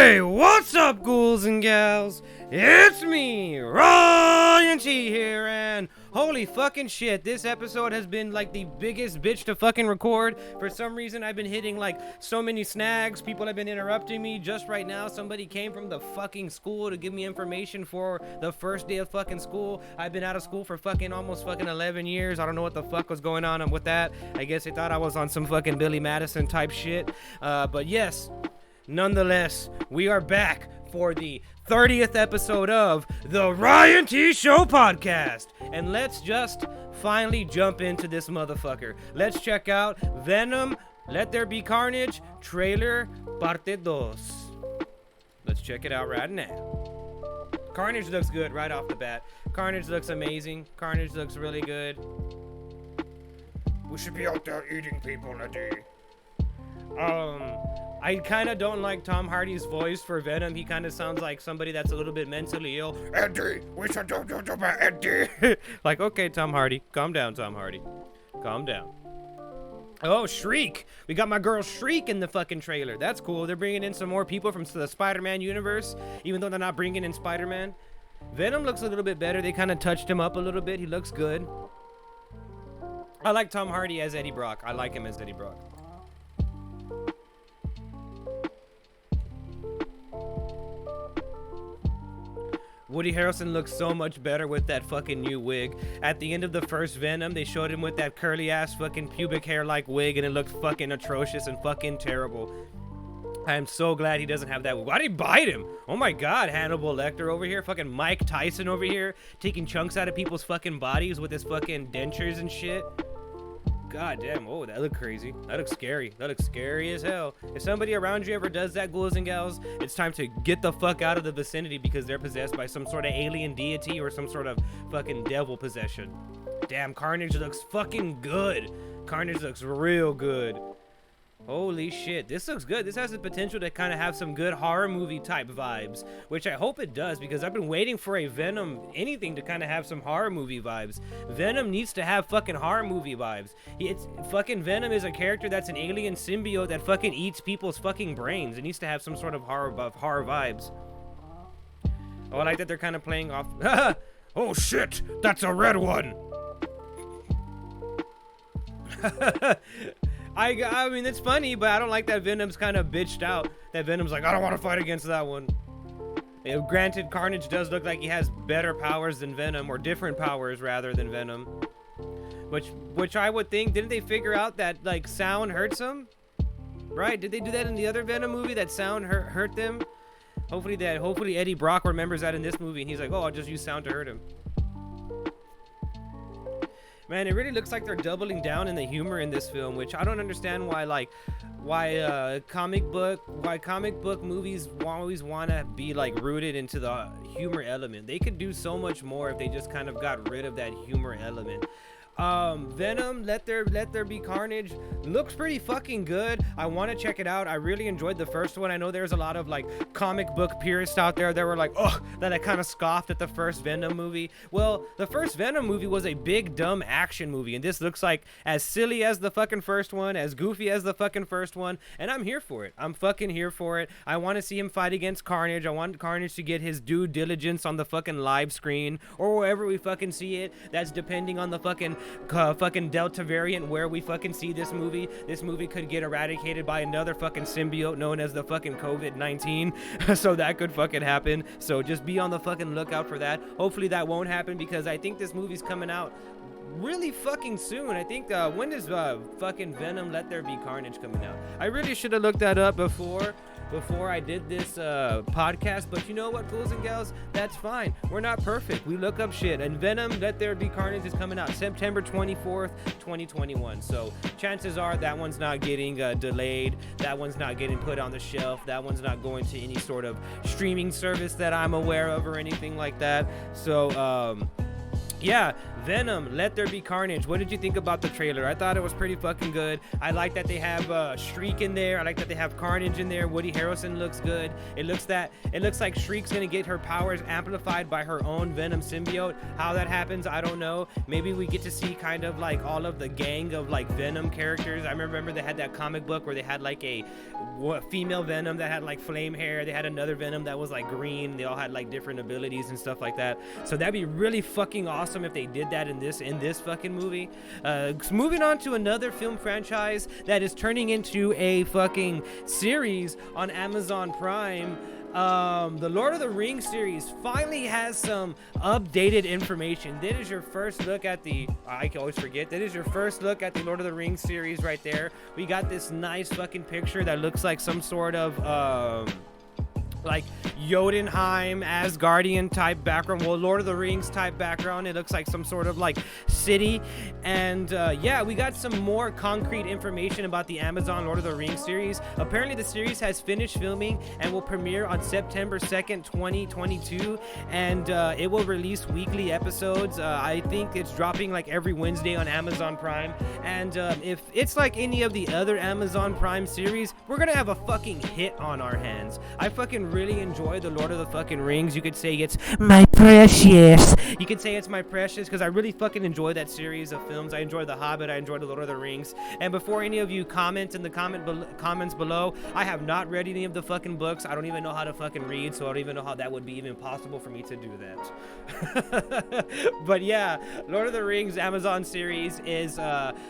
Hey, what's up, ghouls and gals? It's me, Ryan T here, and holy fucking shit, this episode has been like the biggest bitch to fucking record. For some reason, I've been hitting like so many snags. People have been interrupting me. Just right now, somebody came from the fucking school to give me information for the first day of fucking school. I've been out of school for fucking almost fucking 11 years. I don't know what the fuck was going on with that. I guess they thought I was on some fucking Billy Madison type shit. But yes, nonetheless, we are back for the 30th episode of the Ryan T Show podcast. And let's just finally jump into this motherfucker. Let's check out Venom, Let There Be Carnage, trailer parte dos. Let's check it out right now. Carnage looks good right off the bat. Carnage looks amazing. Carnage looks really good. We should be out there eating people, Eddie. I kind of don't like Tom Hardy's voice for Venom. He kind of sounds like somebody that's a little bit mentally ill. Eddie, we should do about Eddie. Like, okay, Tom Hardy. Calm down, Tom Hardy. Calm down. Oh, Shriek. We got my girl Shriek in the fucking trailer. That's cool. They're bringing in some more people from the Spider-Man universe, even though they're not bringing in Spider-Man. Venom looks a little bit better. They kind of touched him up a little bit. He looks good. I like Tom Hardy as Eddie Brock. I like him as Eddie Brock. Woody Harrelson looks so much better with that fucking new wig. At the end of the first Venom, they showed him with that curly ass fucking pubic hair like wig, and it looked fucking atrocious and fucking terrible. I am so glad he doesn't have that wig. Why did he bite him? Oh my god, Hannibal Lecter over here, fucking Mike Tyson over here, taking chunks out of people's fucking bodies with his fucking dentures and shit. God damn, oh, that looked crazy. That looks scary. That looks scary as hell. If somebody around you ever does that, ghouls and gals, it's time to get the fuck out of the vicinity because they're possessed by some sort of alien deity or some sort of fucking devil possession. Damn, Carnage looks fucking good. Carnage looks real good. Holy shit, this looks good. This has the potential to kind of have some good horror movie type vibes, which I hope it does because I've been waiting for a Venom anything to kind of have some horror movie vibes. Venom needs to have fucking horror movie vibes. It's fucking Venom is a character that's an alien symbiote that fucking eats people's fucking brains. It needs to have some sort of horror vibes. Oh, I like that they're kind of playing off. Oh shit, that's a red one. I mean, it's funny, but I don't like that Venom's kind of bitched out. That Venom's like, I don't want to fight against that one. Granted, Carnage does look like he has better powers than Venom, or different powers rather than Venom. Which I would think, didn't they figure out that like sound hurts him? Right? Did they do that in the other Venom movie? That sound hurt them? Hopefully Eddie Brock remembers that in this movie, and he's like, oh, I'll just use sound to hurt him. Man, it really looks like they're doubling down in the humor in this film, which I don't understand why comic book movies always want to be like rooted into the humor element. They could do so much more if they just kind of got rid of that humor element. Venom, Let There Be Carnage looks pretty fucking good. I want to check it out. I really enjoyed the first one. I know there's a lot of like comic book purists out there that were like, oh, that I kind of scoffed at the first Venom movie. Well, the first Venom movie was a big dumb action movie, and this looks like as silly as the fucking first one, as goofy as the fucking first one, and I'm here for it. I'm fucking here for it. I want to see him fight against Carnage. I want Carnage to get his due diligence on the fucking live screen or wherever we fucking see it. That's depending on the fucking Delta variant where we fucking see this movie. This movie could get eradicated by another fucking symbiote known as the fucking COVID-19. So that could fucking happen. So just be on the fucking lookout for that. Hopefully that won't happen because I think this movie's coming out really fucking soon. I think when is fucking Venom Let There Be Carnage coming out? I really should have looked that up before I did this podcast, but you know what, ghouls and gals, that's fine. We're not perfect. We look up shit, and Venom Let There Be Carnage is coming out September 24th, 2021. So chances are that one's not getting delayed. That one's not getting put on the shelf. That one's not going to any sort of streaming service that I'm aware of or anything like that. So yeah, Venom, Let There Be Carnage. What did you think about the trailer? I thought it was pretty fucking good. I like that they have Shriek in there. I like that they have Carnage in there. Woody Harrelson looks good. It looks like Shriek's gonna get her powers amplified by her own Venom symbiote. How that happens, I don't know. Maybe we get to see kind of like all of the gang of like Venom characters. I remember they had that comic book where they had like a female Venom that had like flame hair. They had another Venom that was like green. They all had like different abilities and stuff like that. So that'd be really fucking awesome if they did that in this fucking movie. Moving on to another film franchise that is turning into a fucking series on Amazon Prime. The Lord of the Rings series finally has some updated information. That is your first look at the I can always forget that is your first look at the Lord of the Rings series right there. We got this nice fucking picture that looks like some sort of like Jotunheim, Asgardian type background, well, Lord of the Rings type background. It looks like some sort of like city, and yeah, we got some more concrete information about the Amazon Lord of the Rings series. Apparently the series has finished filming and will premiere on September 2nd, 2022, and it will release weekly episodes. I think it's dropping like every Wednesday on Amazon Prime, and if it's like any of the other Amazon Prime series, we're gonna have a fucking hit on our hands. I fucking really enjoy the Lord of the fucking Rings. You could say it's my precious. You could say it's my precious because I really fucking enjoy that series of films. I enjoy The Hobbit. I enjoy the Lord of the Rings. And before any of you comment in the comments below, I have not read any of the fucking books. I don't even know how to fucking read, so I don't even know how that would be even possible for me to do that. But yeah, Lord of the Rings Amazon series is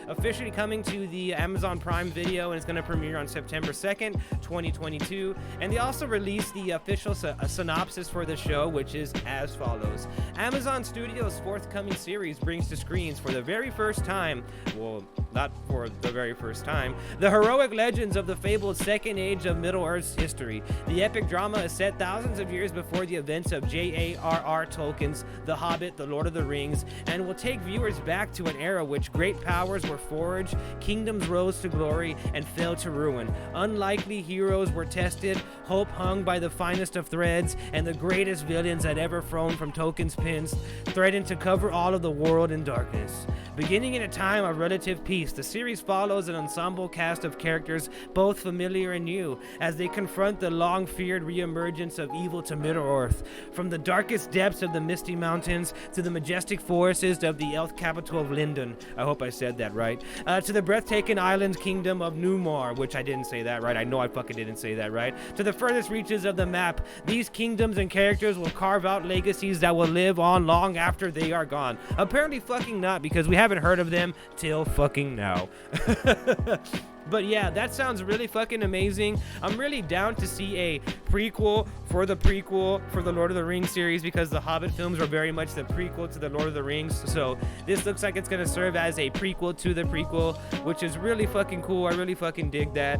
officially coming to the Amazon Prime Video, and it's going to premiere on September 2nd, 2022. And they also released the official synopsis for the show, which is as follows. Amazon Studios' forthcoming series brings to screens for the very first time, well, not for the very first time, the heroic legends of the fabled Second Age of Middle-earth's history. The epic drama is set thousands of years before the events of J.A.R.R. Tolkien's The Hobbit, The Lord of the Rings, and will take viewers back to an era which great powers were forged, kingdoms rose to glory, and fell to ruin. Unlikely heroes were tested, hope hung by the finest of threads, and the greatest villains that ever flown from Tolkien's pens threatened to cover all of the world in darkness. Beginning in a time of relative peace, the series follows an ensemble cast of characters both familiar and new as they confront the long-feared reemergence of evil to Middle-earth. From the darkest depths of the Misty Mountains to the majestic forests of the elf capital of Lindon, I hope I said that right, to the breathtaking island kingdom of Numar, which I didn't say that right, I know I fucking didn't say that right, to the furthest reaches of the map. These kingdoms and characters will carve out legacies that will live on long after they are gone. Apparently fucking not, because we haven't heard of them till fucking now. But yeah, that sounds really fucking amazing. I'm really down to see a prequel for the Lord of the Rings series, because the Hobbit films are very much the prequel to the Lord of the Rings. So this looks like it's gonna serve as a prequel to the prequel, which is really fucking cool. I really fucking dig that.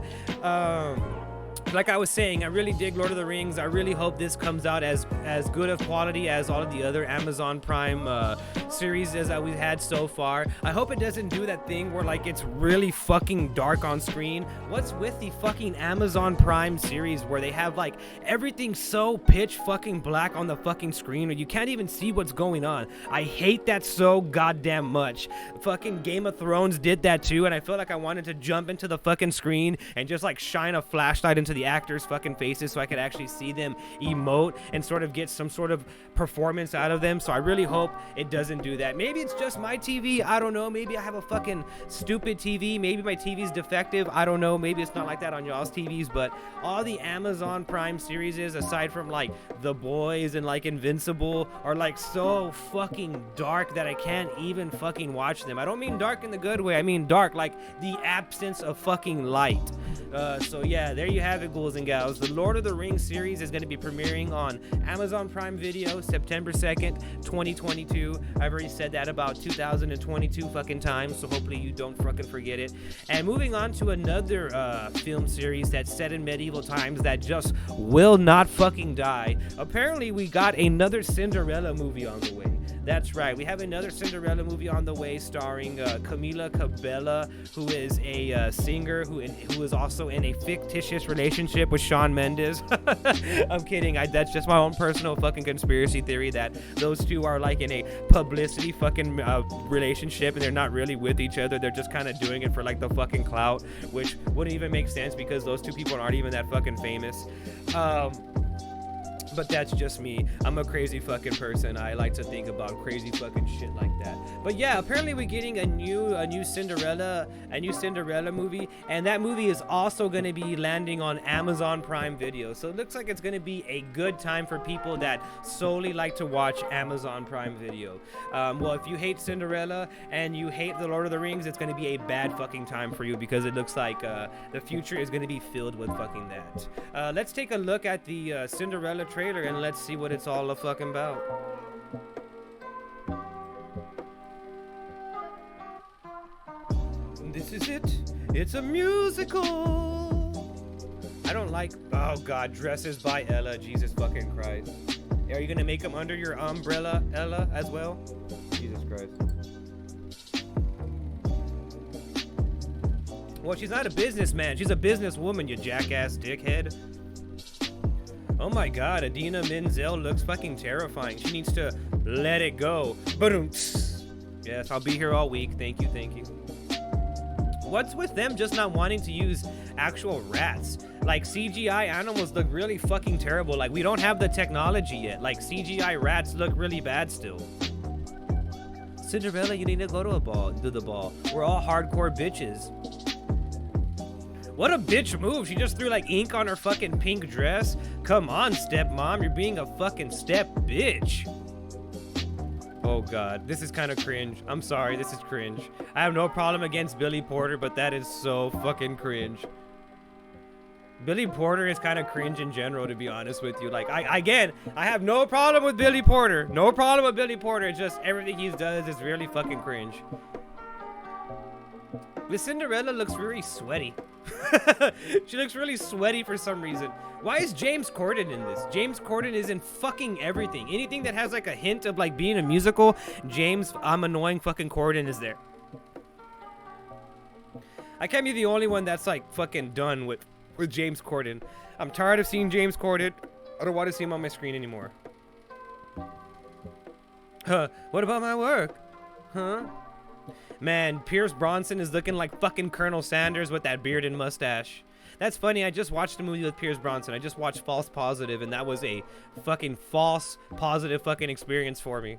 Like I was saying, I really dig Lord of the Rings. I really hope this comes out as good of quality as all of the other Amazon Prime series as that we've had so far. I hope it doesn't do that thing where like it's really fucking dark on screen. What's with the fucking Amazon Prime series where they have like everything so pitch fucking black on the fucking screen or you can't even see what's going on? I hate that so goddamn much. Fucking Game of Thrones did that too, and I felt like I wanted to jump into the fucking screen and just like shine a flashlight into the actors' fucking faces so I could actually see them emote and sort of get some sort of performance out of them. So I really hope it doesn't do that. Maybe it's just my TV. I don't know. Maybe I have a fucking stupid TV. Maybe my TV's defective. I don't know. Maybe it's not like that on y'all's TVs. But all the Amazon Prime series, aside from like The Boys and like Invincible, are like so fucking dark that I can't even fucking watch them. I don't mean dark in the good way. I mean dark like the absence of fucking light. So yeah, there you have it, ghouls and gals. The Lord of the Rings series is going to be premiering on Amazon Prime Video September 2nd, 2022. I've already said that about 2022 fucking times, so hopefully you don't fucking forget it. And moving on to another film series that's set in medieval times that just will not fucking die. Apparently we got another Cinderella movie on the way. That's right. We have another Cinderella movie on the way starring Camila Cabella, who is a singer who is also in a fictitious relationship with Shawn Mendes. I'm kidding. That's just my own personal fucking conspiracy theory that those two are like in a publicity fucking relationship and they're not really with each other. They're just kind of doing it for like the fucking clout, which wouldn't even make sense because those two people aren't even that fucking famous. But that's just me. I'm a crazy fucking person. I like to think about crazy fucking shit like that. But yeah, apparently we're getting a new Cinderella movie, and that movie is also going to be landing on Amazon Prime Video. So it looks like it's going to be a good time for people that solely like to watch Amazon Prime Video. Well, if you hate Cinderella and you hate The Lord of the Rings, it's going to be a bad fucking time for you because it looks like the future is going to be filled with fucking that. Let's take a look at the Cinderella trailer and let's see what it's all fucking about. This is it. It's a musical. I don't like, oh god, dresses by Ella. Jesus fucking Christ. Are you gonna make them under your umbrella, Ella, as well? Jesus Christ. Well, she's not a businessman. She's a businesswoman, you jackass dickhead. Oh my god, Idina Menzel looks fucking terrifying. She needs to let it go. Yes, I'll be here all week. Thank you, thank you. What's with them just not wanting to use actual rats? Like, CGI animals look really fucking terrible. Like, we don't have the technology yet. Like, CGI rats look really bad still. Cinderella, you need to go to the ball. We're all hardcore bitches. What a bitch move. She just threw like ink on her fucking pink dress. Come on, stepmom. You're being a fucking step bitch. Oh god, this is kind of cringe. I'm sorry, this is cringe. I have no problem against Billy Porter, but that is so fucking cringe. Billy Porter is kind of cringe in general, to be honest with you. Like, I have no problem with Billy Porter. No problem with Billy Porter. It's just everything he does is really fucking cringe. The Cinderella looks very sweaty. She looks really sweaty for some reason. Why is James Corden in this? James Corden is in fucking everything. Anything that has like a hint of like being a musical, I'm annoying fucking Corden is there. I can't be the only one that's like fucking done with James Corden. I'm tired of seeing James Corden. I don't want to see him on my screen anymore. Huh? What about my work? Huh? Man, Pierce Bronson is looking like fucking Colonel Sanders with that beard and mustache. That's funny, I just watched a movie with Pierce Bronson. I just watched False Positive, and that was a fucking false positive fucking experience for me.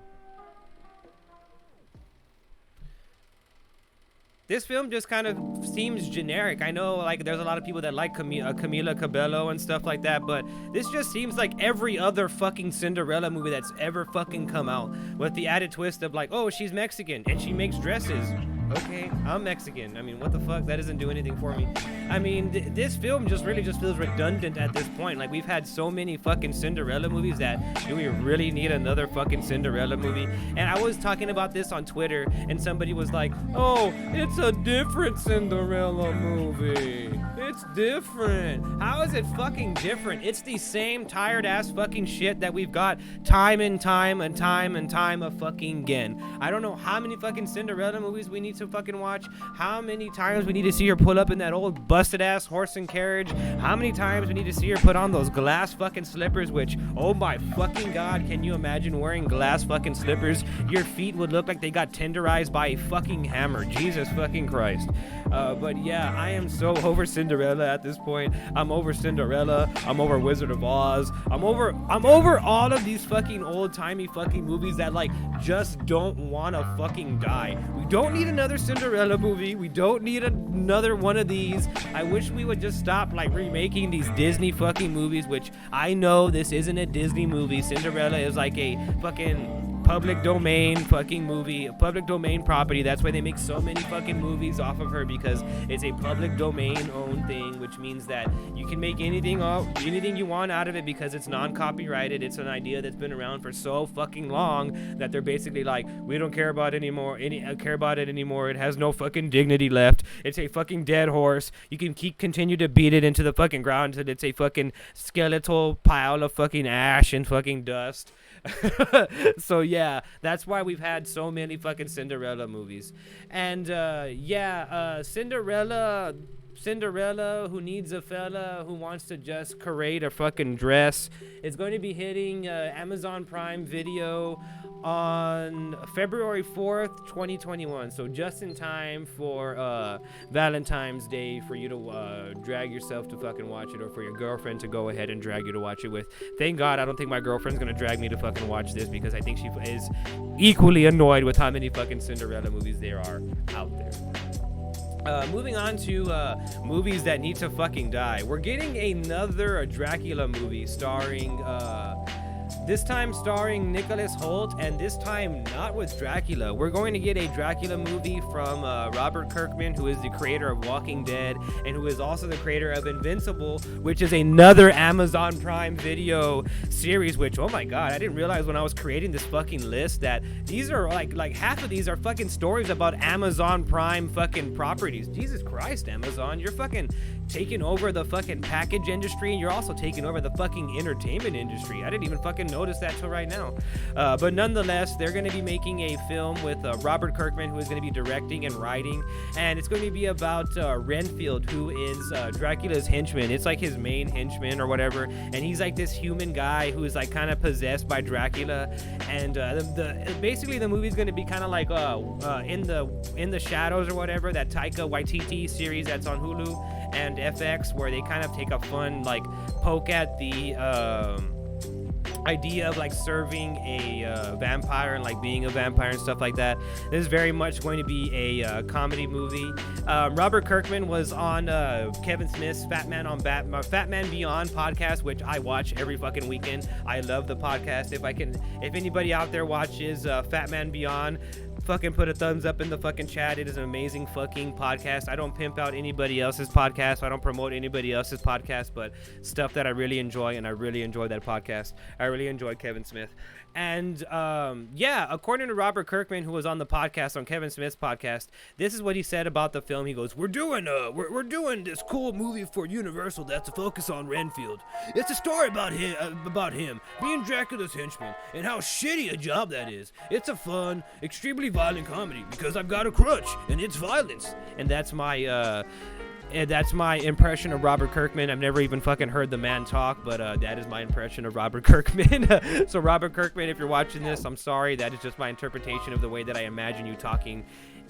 This film just kind of seems generic. I know, like, there's a lot of people that like Camila Cabello and stuff like that, but this just seems like every other fucking Cinderella movie that's ever fucking come out, with the added twist of like, oh, she's Mexican and she makes dresses. Okay, I'm Mexican. I mean, what the fuck? That doesn't do anything for me. I mean, this film just really just feels redundant at this point. Like, we've had so many fucking Cinderella movies that do we really need another fucking Cinderella movie? And I was talking about this on Twitter, and somebody was like, oh, it's a different Cinderella movie. It's different. How is it fucking different? It's the same tired ass fucking shit that we've got time and time and time and time of fucking again. I don't know how many fucking Cinderella movies we need to fucking watch, how many times we need to see her pull up in that old busted ass horse and carriage, how many times we need to see her put on those glass fucking slippers, which, oh my fucking god, can you imagine wearing glass fucking slippers? Your feet would look like they got tenderized by a fucking hammer. Jesus fucking Christ. But yeah, I am so over Cinderella at this point. I'm over Cinderella. I'm over Wizard of Oz. I'm over all of these fucking old-timey fucking movies that like just don't wanna fucking die. We don't need another Cinderella movie. We don't need another one of these. I wish we would just stop like remaking these Disney fucking movies, which I know this isn't a Disney movie. Cinderella is like a fucking public domain fucking movie, public domain property. That's why they make so many fucking movies off of her, because it's a public domain owned thing, which means that you can make anything you want out of it because it's non-copyrighted. It's an idea that's been around for so fucking long that they're basically like, we don't care about it anymore. It has no fucking dignity left. It's a fucking dead horse. You can continue to beat it into the fucking ground until it's a fucking skeletal pile of fucking ash and fucking dust. So yeah, that's why we've had so many fucking Cinderella movies. And Cinderella who needs a fella who wants to just create a fucking dress is going to be hitting Amazon Prime Video on February 4th, 2021. So just in time for Valentine's Day for you to drag yourself to fucking watch it, or for your girlfriend to go ahead and drag you to watch it with. Thank God I don't think my girlfriend's gonna drag me to fucking watch this, because I think she is equally annoyed with how many fucking Cinderella movies there are out there. Moving on to movies that need to fucking die. We're getting another Dracula movie starring this time starring Nicholas Hoult, and this time not with Dracula. We're going to get a Dracula movie from Robert Kirkman, who is the creator of Walking Dead and who is also the creator of Invincible, which is another Amazon Prime Video series, which, oh my god, I didn't realize when I was creating this fucking list that these are like half of these are fucking stories about Amazon Prime fucking properties. Jesus Christ, Amazon, you're fucking taking over the fucking package industry, and you're also taking over the fucking entertainment industry. I didn't even fucking notice that till right now. But nonetheless, they're going to be making a film with Robert Kirkman, who is going to be directing and writing, and it's going to be about Renfield, who is Dracula's henchman. It's like his main henchman or whatever, and he's like this human guy who is like kind of possessed by Dracula. And basically the movie's going to be kind of like in the shadows or whatever, that Taika Waititi series that's on Hulu and FX, where they kind of take a fun like poke at the idea of like serving a vampire and like being a vampire and stuff like that. This is very much going to be a comedy movie. Robert Kirkman was on Kevin Smith's Fat Man Beyond podcast, which I watch every fucking weekend. I love the podcast. If anybody out there watches Fat Man Beyond, fucking put a thumbs up in the fucking chat. It is an amazing fucking podcast. I don't pimp out anybody else's podcast. I don't promote anybody else's podcast, but stuff that I really enjoy, and I really enjoy that podcast. I really enjoy Kevin Smith. And according to Robert Kirkman, who was on the podcast, on Kevin Smith's podcast, this is what he said about the film. He goes, we're doing this cool movie for Universal that's a focus on Renfield. It's a story about him being Dracula's henchman and how shitty a job that is. It's a fun, extremely violent comedy because I've got a crutch and it's violence. And that's my impression of Robert Kirkman. I've never even fucking heard the man talk, but that is my impression of Robert Kirkman. So Robert Kirkman, if you're watching this, I'm sorry. That is just my interpretation of the way that I imagine you talking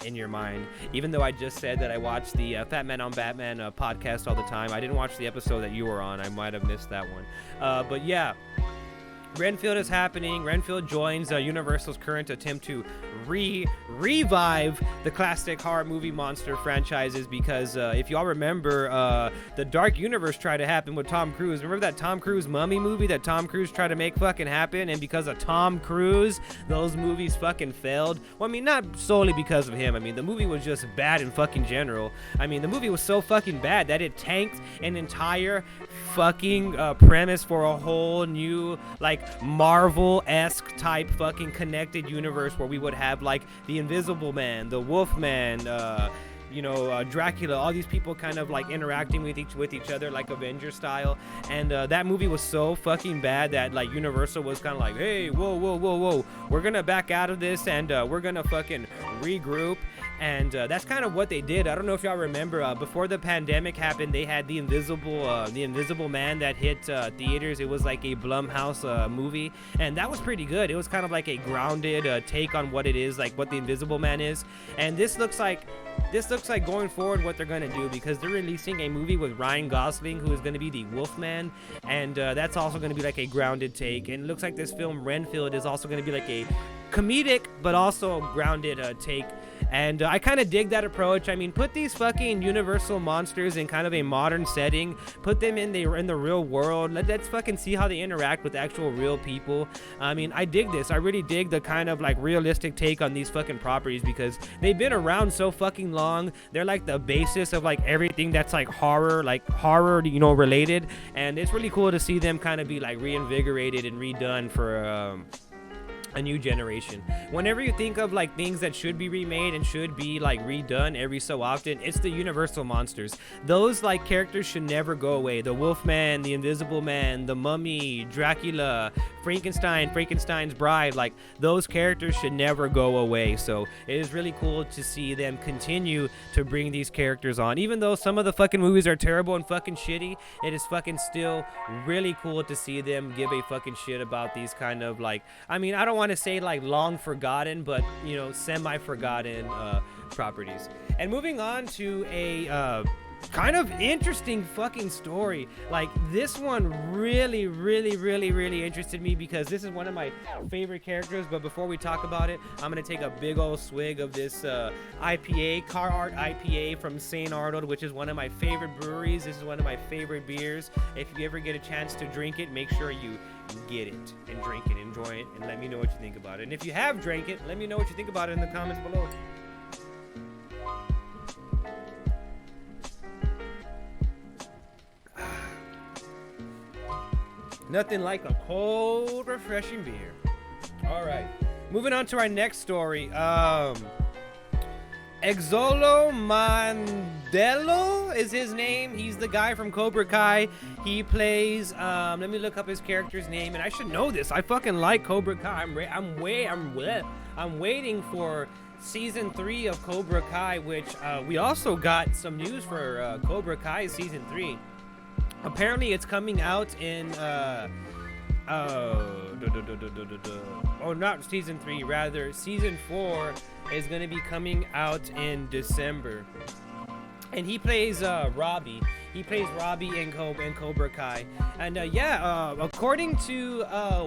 in your mind. Even though I just said that I watch the Fat Man on Batman podcast all the time, I didn't watch the episode that you were on. I might have missed that one. But yeah, Renfield is happening. Renfield joins Universal's current attempt to revive the classic horror movie monster franchises, because if y'all remember, the Dark Universe tried to happen with Tom Cruise. Remember that Tom Cruise Mummy movie that Tom Cruise tried to make fucking happen, and because of Tom Cruise, those movies fucking failed? Well, I mean, not solely because of him. I mean, the movie was just bad in fucking general. I mean, the movie was so fucking bad that it tanked an entire fucking premise for a whole new, like, Marvel-esque type fucking connected universe, where we would have like the Invisible Man, the Wolfman, Dracula, all these people kind of like interacting with each other like Avengers style. And that movie was so fucking bad that like Universal was kind of like, hey, whoa, we're gonna back out of this, and we're gonna fucking regroup. And that's kind of what they did. I don't know if y'all remember, before the pandemic happened, they had the Invisible Man that hit theaters. It was like a Blumhouse movie, and that was pretty good. It was kind of like a grounded take on what it is, like what the Invisible Man is. And this looks like going forward what they're going to do, because they're releasing a movie with Ryan Gosling, who is going to be the Wolfman, and that's also going to be like a grounded take. And it looks like this film Renfield is also going to be like a comedic but also grounded take. And I kind of dig that approach. I mean, put these fucking Universal monsters in kind of a modern setting. Put them in the real world. Let's fucking see how they interact with actual real people. I mean, I dig this. I really dig the kind of like realistic take on these fucking properties, because they've been around so fucking long. They're like the basis of like everything that's like horror, related. And it's really cool to see them kind of be like reinvigorated and redone a new generation. Whenever you think of like things that should be remade and should be like redone every so often, it's the Universal monsters. Those like characters should never go away. The Wolfman, the Invisible Man, the Mummy, Dracula, Frankenstein, Frankenstein's Bride, like those characters should never go away. So it is really cool to see them continue to bring these characters on. Even though some of the fucking movies are terrible and fucking shitty, it is fucking still really cool to see them give a fucking shit about these kind of like, I mean, I don't want to say like long forgotten, but you know, semi-forgotten properties. And moving on to a kind of interesting fucking story. Like this one really interested me because this is one of my favorite characters. But before we talk about it, I'm gonna take a big old swig of this IPA, Carhartt IPA from St. Arnold, which is one of my favorite breweries. This is one of my favorite beers. If you ever get a chance to drink it, make sure you get it and drink it, enjoy it, and let me know what you think about it. And if you have drank it, let me know what you think about it in the comments below. Nothing like a cold, refreshing beer. All right, moving on to our next story. Exolo Mandelo is his name. He's the guy from Cobra Kai. He plays, let me look up his character's name, and I should know this. I fucking like Cobra Kai. I'm waiting for season 3 of Cobra Kai, which we also got some news for Cobra Kai season 3. Apparently it's coming out in not season 3, rather season 4 is going to be coming out in December. And he plays Robbie. He plays Robbie in Cobra Kai. And according to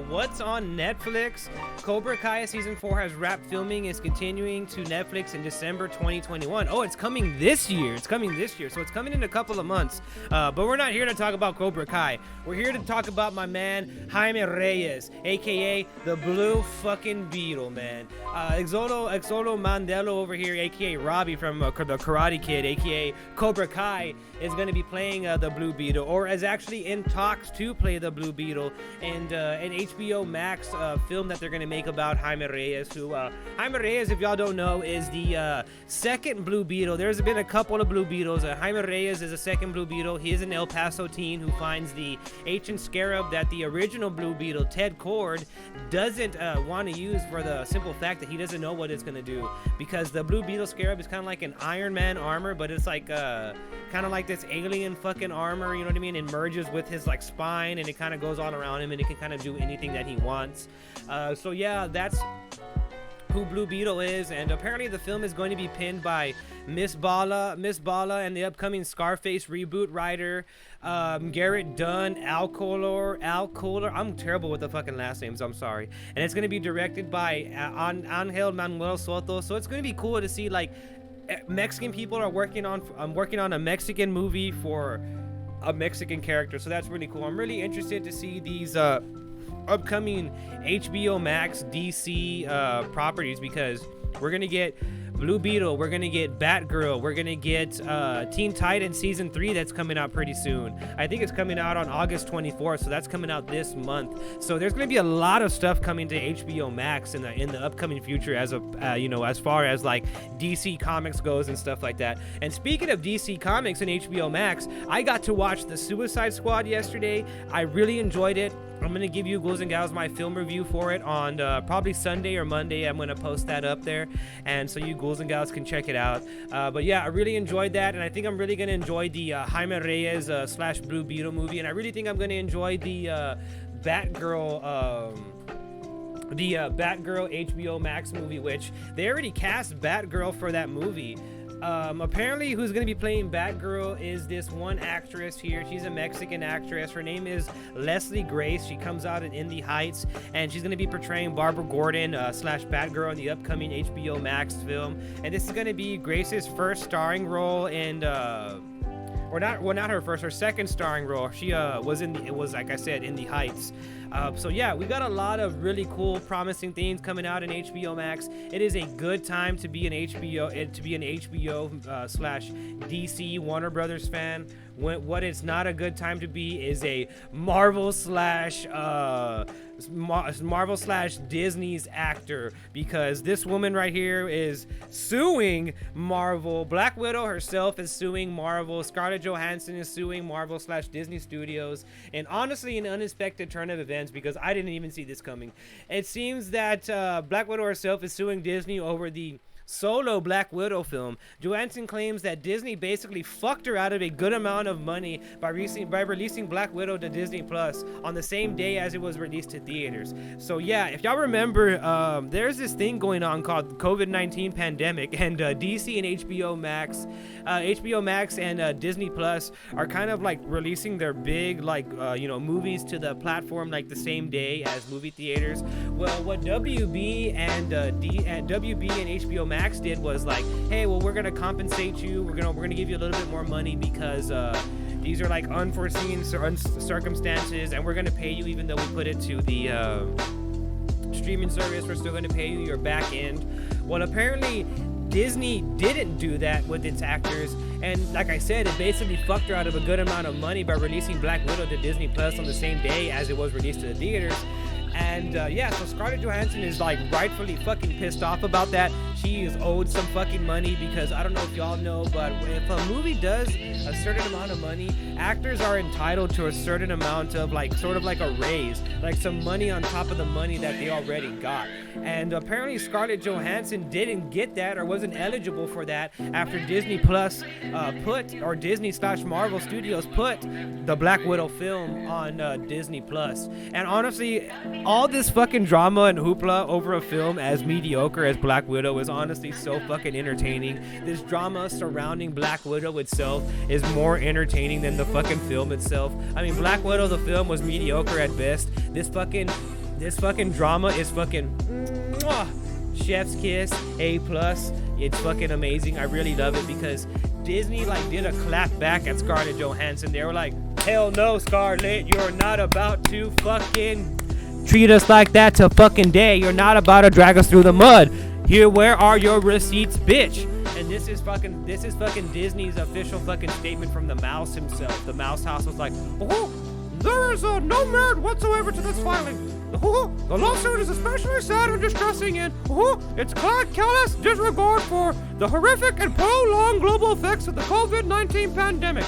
what's on Netflix, Cobra Kai season 4 has wrapped filming, is continuing to Netflix in December 2021. Oh, it's coming this year. So it's coming in a couple of months. But we're not here to talk about Cobra Kai. We're here to talk about my man Jaime Reyes, aka the Blue fucking Beetle, man. Exolo Mandelo over here, aka Robbie from the Karate Kid, aka Cobra Kai, is going to be playing the Blue Beetle, or is actually in talks to play the Blue Beetle, and an HBO Max film that they're going to make about Jaime Reyes, who Jaime Reyes, if y'all don't know, is the second Blue Beetle. There's been a couple of Blue Beetles. Jaime Reyes is a second Blue Beetle. He is an El Paso teen who finds the ancient scarab that the original Blue Beetle, Ted Kord, doesn't want to use, for the simple fact that he doesn't know what it's going to do, because the Blue Beetle scarab is kind of like an Iron Man armor, but it's like kind of like this alien fucking armor, you know what I mean? It merges with his like spine, and it kind of goes all around him, and it can kind of do anything that he wants. So yeah, that's who Blue Beetle is. And apparently the film is going to be pinned by Miss Bala and the upcoming Scarface reboot writer Garrett Dunn, Al Kohler. I'm terrible with the fucking last names, I'm sorry. And it's going to be directed by Angel Manuel Soto. So it's going to be cool to see like Mexican people are working on a Mexican movie for a Mexican character. So that's really cool. I'm really interested to see these upcoming HBO Max DC properties, because we're gonna get Blue Beetle, we're gonna get Batgirl, we're gonna get Teen Titans season 3 that's coming out pretty soon. I think it's coming out on August 24th, so that's coming out this month. So there's gonna be a lot of stuff coming to HBO Max in the upcoming future, as as far as like DC Comics goes and stuff like that. And speaking of DC Comics and HBO Max, I got to watch The Suicide Squad yesterday. I really enjoyed it. I'm going to give you, ghouls and gals, my film review for it on probably Sunday or Monday. I'm going to post that up there, and so you ghouls and gals can check it out. But yeah, I really enjoyed that, and I think I'm really going to enjoy the Jaime Reyes / Blue Beetle movie, and I really think I'm going to enjoy the Batgirl HBO Max movie, which they already cast Batgirl for that movie. Apparently who's going to be playing Batgirl is this one actress here. She's a Mexican actress. Her name is Leslie Grace. She comes out in The Heights, and she's going to be portraying Barbara Gordon / Batgirl in the upcoming HBO Max film. And this is going to be Grace's first starring role in her second starring role. She was like I said, in The Heights. So yeah, we got a lot of really cool, promising things coming out in HBO Max. It is a good time to be an HBO / DC Warner Brothers fan. What it's not a good time to be is a Marvel / Marvel slash Disney's actor, because this woman right here is suing Marvel. Black Widow herself is suing Marvel. Scarlett Johansson is suing Marvel slash Disney Studios. And honestly, an unexpected turn of events, because I didn't even see this coming. It seems that Black Widow herself is suing Disney over the solo Black Widow film. Johansson claims that Disney basically fucked her out of a good amount of money by releasing Black Widow to Disney Plus on the same day as it was released to theaters. So yeah, if y'all remember, there's this thing going on called COVID-19 pandemic, and DC and HBO Max and Disney Plus are kind of like releasing their big movies to the platform like the same day as movie theaters. Well, what WB and HBO Max did was like, hey, well, we're gonna compensate you. We're gonna give you a little bit more money because these are like unforeseen circumstances, and we're gonna pay you even though we put it to the streaming service. We're still gonna pay you your back end. Well, apparently Disney didn't do that with its actors, and like I said, it basically fucked her out of a good amount of money by releasing Black Widow to Disney Plus on the same day as it was released to the theaters. And so Scarlett Johansson is like rightfully fucking pissed off about that. She is owed some fucking money, because I don't know if y'all know, but if a movie does a certain amount of money, actors are entitled to a certain amount of sort of like a raise, like some money on top of the money that they already got. And apparently Scarlett Johansson didn't get that, or wasn't eligible for that, after Disney Plus Disney / Marvel Studios put the Black Widow film on Disney Plus. And honestly, all this fucking drama and hoopla over a film as mediocre as Black Widow is honestly so fucking entertaining. This drama surrounding Black Widow itself is more entertaining than the fucking film itself. I mean, Black Widow, the film, was mediocre at best. This fucking drama is fucking chef's kiss, A+. It's fucking amazing. I really love it, because Disney did a clap back at Scarlett Johansson. They were like, hell no, Scarlett, you're not about to fucking treat us like that to fucking day. You're not about to drag us through the mud. Here, where are your receipts, bitch? And this is fucking Disney's official fucking statement from the Mouse himself. The Mouse House was like, there is no merit whatsoever to this filing. The lawsuit is especially sad and distressing, and it's callous disregard for the horrific and prolonged global effects of the COVID-19 pandemic.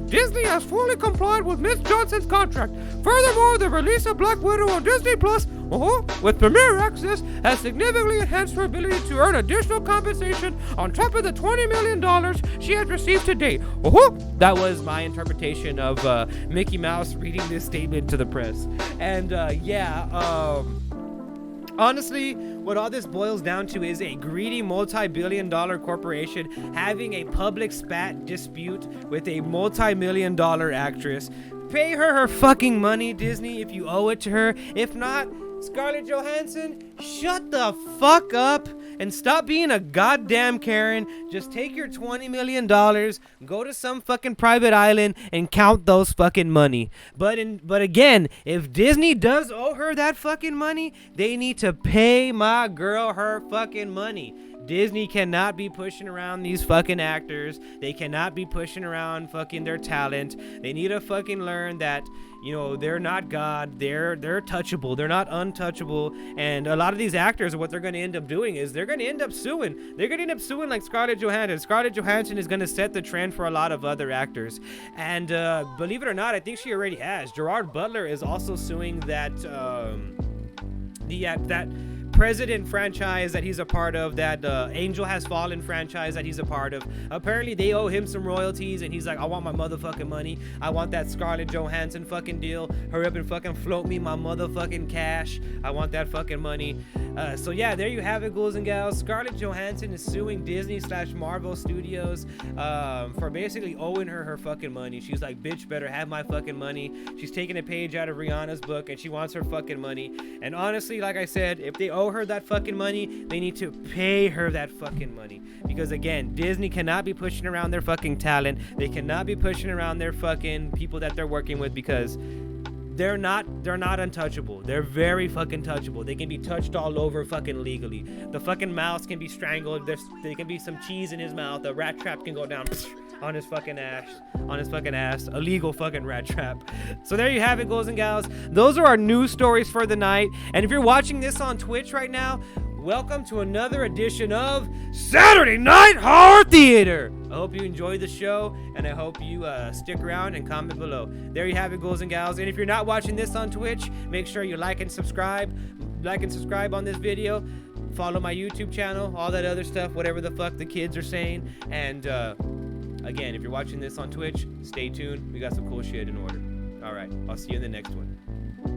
Disney has fully complied with Ms. Johnson's contract. Furthermore, the release of Black Widow on Disney Plus with Premier Access has significantly enhanced her ability to earn additional compensation on top of the $20 million she has received to date. That was my interpretation of Mickey Mouse reading this statement to the press. And honestly, what all this boils down to is a greedy multi-billion-dollar corporation having a public spat dispute with a multi-million-dollar actress. Pay her fucking money, Disney, if you owe it to her. If not, Scarlett Johansson, shut the fuck up and stop being a goddamn Karen. Just take your $20 million, go to some fucking private island and count those fucking money. But again, if Disney does owe her that fucking money, they need to pay my girl her fucking money. Disney cannot be pushing around these fucking actors. They cannot be pushing around fucking their talent. They need to fucking learn that, they're not God. They're touchable. They're not untouchable. And a lot of these actors, what they're going to end up doing is they're going to end up suing. They're going to end up suing like Scarlett Johansson. Scarlett Johansson is going to set the trend for a lot of other actors. And believe it or not, I think she already has. Gerard Butler is also suing that that President franchise that he's a part of, that Angel Has Fallen franchise that he's a part of. Apparently they owe him some royalties, and he's like, I want my motherfucking money. I want that Scarlett Johansson fucking deal. Hurry up and fucking float me my motherfucking cash. I want that fucking money. So yeah, there you have it, ghouls and gals. Scarlett Johansson is suing Disney / Marvel Studios for basically owing her fucking money. She's like, bitch, better have my fucking money. She's taking a page out of Rihanna's book, and she wants her fucking money. And honestly, like I said, if they owe her that fucking money, they need to pay her that fucking money. Because again, Disney cannot be pushing around their fucking talent. They cannot be pushing around their fucking people that they're working with, because they're not untouchable. They're very fucking touchable. They can be touched all over fucking legally. The fucking mouse can be strangled. There can be some cheese in his mouth. A rat trap can go down. on his fucking ass, illegal fucking rat trap. So there you have it, girls and gals. Those are our news stories for the night. And if you're watching this on Twitch right now, welcome to another edition of Saturday Night Horror Theater. I hope you enjoyed the show, and I hope you stick around and comment below. There you have it, girls and gals. And if you're not watching this on Twitch, make sure you like and subscribe on this video. Follow my YouTube channel, all that other stuff, whatever the fuck the kids are saying. And again, if you're watching this on Twitch, stay tuned. We got some cool shit in order. All right, I'll see you in the next one.